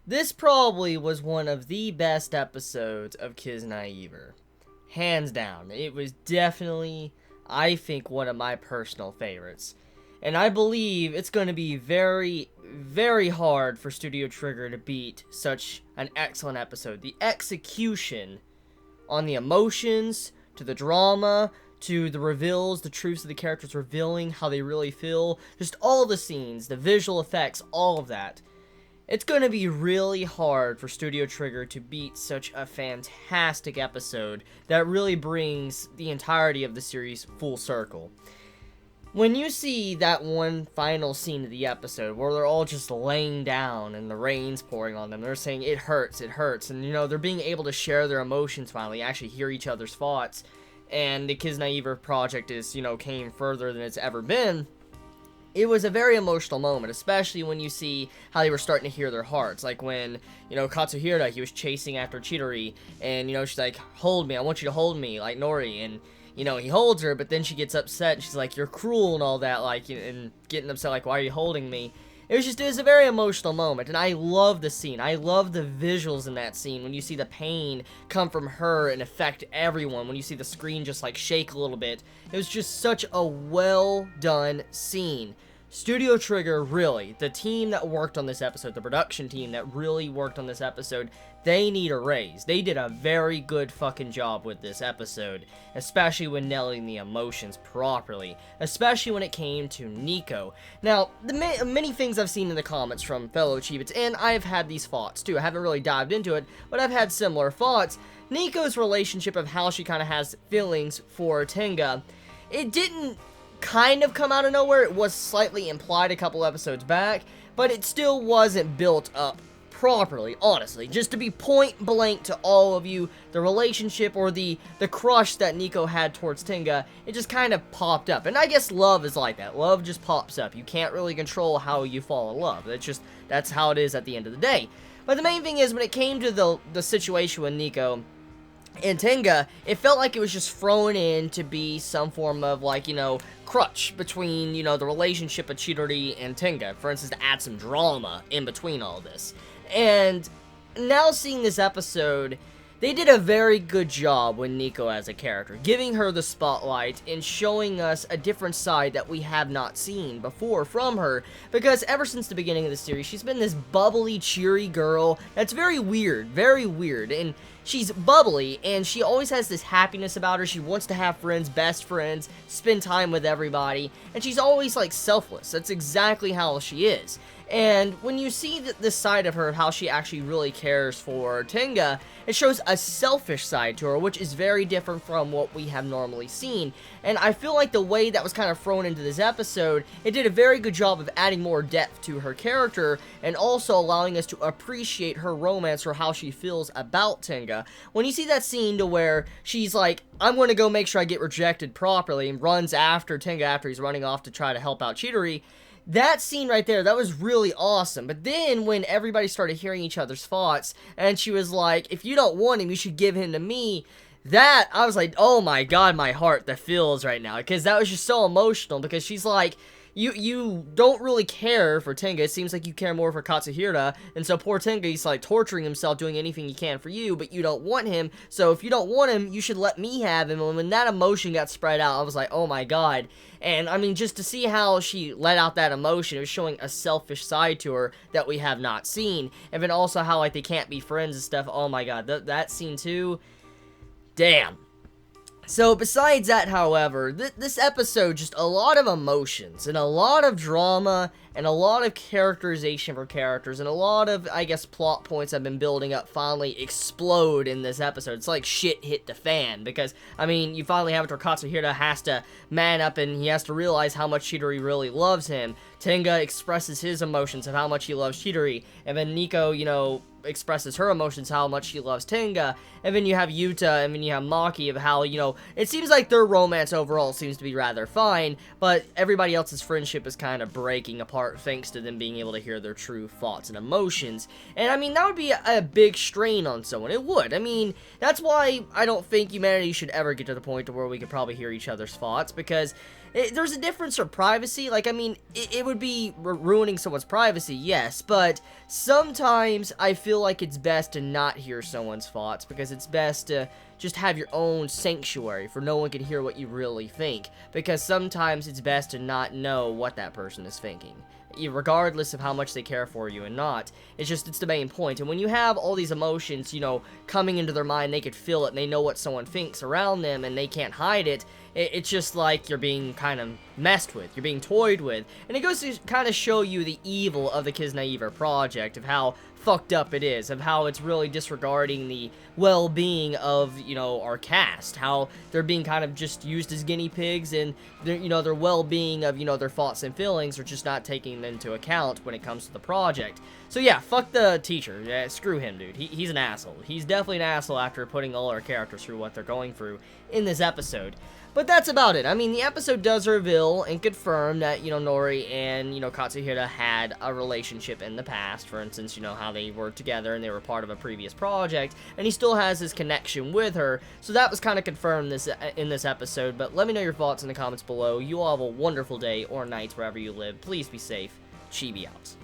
This probably was one of the best episodes of Kiznaiver. Hands down. It was definitely, I think, one of my personal favorites. And I believe it's going to be very, very hard for Studio Trigger to beat such an excellent episode. The execution on the emotions, to the drama, to the reveals, the truths of the characters revealing how they really feel, just all the scenes, the visual effects, all of that. It's going to be really hard for Studio Trigger to beat such a fantastic episode that really brings the entirety of the series full circle. When you see that one final scene of the episode where they're all just laying down and the rain's pouring on them, they're saying it hurts, and they're being able to share their emotions finally, actually hear each other's thoughts, and the Kiznaiver project is, came further than it's ever been. It was a very emotional moment, especially when you see how they were starting to hear their hearts. Like when, Katsuhira, he was chasing after Chidori, and, she's like, hold me, I want you to hold me, like Nori, and, he holds her, but then she gets upset, and she's like, you're cruel and all that, like, and getting upset, like, why are you holding me? It was a very emotional moment, and I love the scene. I love the visuals in that scene, when you see the pain come from her and affect everyone, when you see the screen just, like, shake a little bit. It was just such a well-done scene. Studio Trigger, really, the team that worked on this episode, the production team that really worked on this episode, they need a raise. They did a very good fucking job with this episode, especially when nailing the emotions properly, especially when it came to Nico. Now, the many things I've seen in the comments from fellow Chibits, and I've had these thoughts too. I haven't really dived into it, but I've had similar thoughts. Nico's relationship of how she kind of has feelings for Tenga, it didn't kind of come out of nowhere. It was slightly implied a couple episodes back, but it still wasn't built up properly, honestly. Just to be point blank to all of you, the relationship or the crush that Nico had towards Tenga, it just kind of popped up. And I guess love is like that. Love just pops up. You can't really control how you fall in love. That's how it is at the end of the day. But the main thing is, when it came to the situation with Nico and Tenga, it felt like it was just thrown in to be some form of, like, crutch between, the relationship of Chidori and Tenga, for instance, to add some drama in between all this. And now seeing this episode, they did a very good job with Nico as a character, giving her the spotlight and showing us a different side that we have not seen before from her, because ever since the beginning of the series, she's been this bubbly, cheery girl that's very weird, and she's bubbly, and she always has this happiness about her. She wants to have friends, best friends, spend time with everybody, and she's always, like, selfless. That's exactly how she is. And when you see this side of her, how she actually really cares for Tenga, it shows a selfish side to her, which is very different from what we have normally seen. And I feel like the way that was kind of thrown into this episode, it did a very good job of adding more depth to her character, and also allowing us to appreciate her romance or how she feels about Tenga. When you see that scene to where she's like, I'm going to go make sure I get rejected properly, and runs after Tenga after he's running off to try to help out Chidori, that scene right there, that was really awesome. But then when everybody started hearing each other's thoughts, and she was like, if you don't want him, you should give him to me, that, I was like, oh my god, my heart, that feels right now. Because that was just so emotional, because she's like, you don't really care for Tenga. It seems like you care more for Katsuhira, and so poor Tenga, he's like torturing himself, doing anything he can for you, but you don't want him, so if you don't want him, you should let me have him. And when that emotion got spread out, I was like, oh my god. And I mean, just to see how she let out that emotion, it was showing a selfish side to her that we have not seen. And then also how, like, they can't be friends and stuff. Oh my god, that scene too, damn. So, besides that, however, this episode, just a lot of emotions, and a lot of drama, and a lot of characterization for characters, and a lot of, I guess, plot points I've been building up finally explode in this episode. It's like shit hit the fan, because, I mean, you finally have it where Katsuhira has to man up, and he has to realize how much Chidori really loves him. Tenga expresses his emotions of how much he loves Chidori, and then Nico, expresses her emotions, how much she loves Tenga, and then you have Yuta, and then you have Maki, of how, it seems like their romance overall seems to be rather fine, but everybody else's friendship is kind of breaking apart thanks to them being able to hear their true thoughts and emotions. And I mean, that would be a big strain on someone. It would. I mean, that's why I don't think humanity should ever get to the point to where we could probably hear each other's thoughts, because there's a difference for privacy. Like, I mean, it would be ruining someone's privacy, yes, but sometimes I feel like it's best to not hear someone's thoughts, because it's best to just have your own sanctuary for no one can hear what you really think, because sometimes it's best to not know what that person is thinking, regardless of how much they care for you and not. It's the main point. And when you have all these emotions, you know, coming into their mind, they could feel it, and they know what someone thinks around them, and they can't hide it. It's just like you're being kind of messed with, you're being toyed with, and it goes to kind of show you the evil of the Kiznaiver project, of how fucked up it is, of how it's really disregarding the well-being of, you know, our cast, how they're being kind of just used as guinea pigs, and you know, their well-being of, you know, their thoughts and feelings are just not taken into account when it comes to the project. So yeah, fuck the teacher. Yeah, screw him, dude. He's an asshole. He's definitely an asshole after putting all our characters through what they're going through in this episode. But that's about it. I mean, the episode does reveal and confirm that, you know, Nori and, you know, Katsuhira had a relationship in the past. For instance, you know, how they were together and they were part of a previous project, and he still has his connection with her. So that was kind of confirmed in this episode. But let me know your thoughts in the comments below. You all have a wonderful day or night wherever you live. Please be safe. Chibi out.